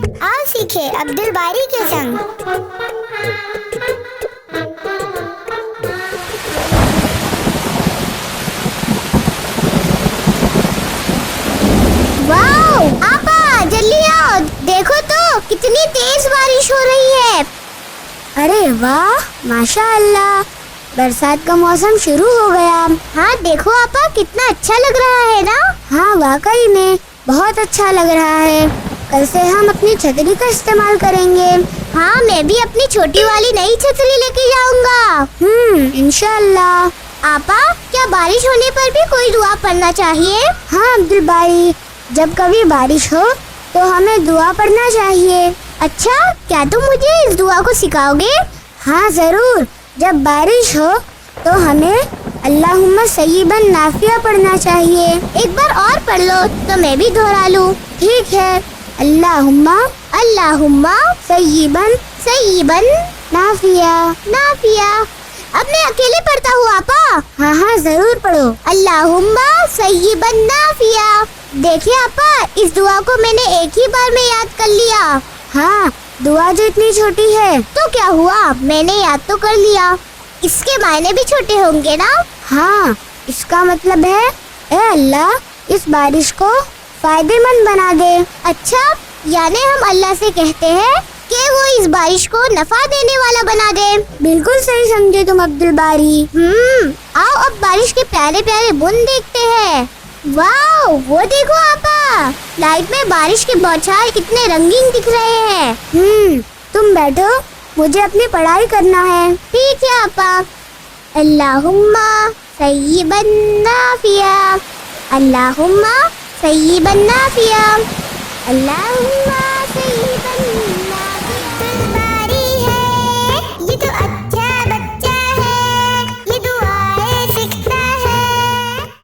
आओ सीखे अब्दुल बारी के संग। वाओ आपा जल्दी आओ, देखो तो कितनी तेज बारिश हो रही है। अरे वाह माशाअल्लाह, बरसात का मौसम शुरू हो गया। हाँ देखो आपा कितना अच्छा लग रहा है ना। हाँ वाकई में बहुत अच्छा लग रहा है। कल से हम अपनी छतरी का इस्तेमाल करेंगे। हाँ मैं भी अपनी छोटी वाली नई छतरी लेके जाऊंगा। इंशाअल्लाह। आपा क्या बारिश होने पर भी कोई दुआ पढ़ना चाहिए? हाँ अब्दुल बारी, जब कभी बारिश हो तो हमें दुआ पढ़ना चाहिए। अच्छा, क्या तुम मुझे इस दुआ को सिखाओगे? हाँ जरूर। जब बारिश हो तो हमें अल्लाहुम्मा सय्यिबन नाफिया पढ़ना चाहिए। एक बार और पढ़ लो तो मैं भी दोहरा लूं। ठीक है, अल्लाहुम्मा अल्लाहुम्मा सय्यिबन सय्यिबन नाफिया नाफिया। अब मैं अकेले पढ़ता हूँ आपा। हाँ हाँ जरूर पढ़ो। अल्लाहुम्मा सय्यिबन नाफिया। देखिए आपा, इस दुआ को मैंने एक ही बार में याद कर लिया। हाँ, दुआ जो इतनी छोटी है तो क्या हुआ, मैंने याद तो कर लिया। इसके मायने भी छोटे होंगे ना? हाँ, इसका मतलब है ए अल्लाह इस बारिश को फायदेमंद बना दे। अच्छा, यानी हम अल्लाह से कहते हैं कि वो इस बारिश को नफा देने वाला बना दे। बिल्कुल सही समझे तुम अब्दुल बारी। आओ अब बारिश के प्यारे प्यारे बूंद देखते हैं। वाओ, वो देखो आपा, लाइट में बारिश के बौछार कितने रंगीन दिख रहे हैं। तुम बैठो, मुझे अपनी पढ़ाई करना है। ठीक है आपा। अल्लाहुम्मा सय्यिबन नाफिया, अल्लाहुम्मा सय्यिबन नाफिया, अल्लाहुम्मा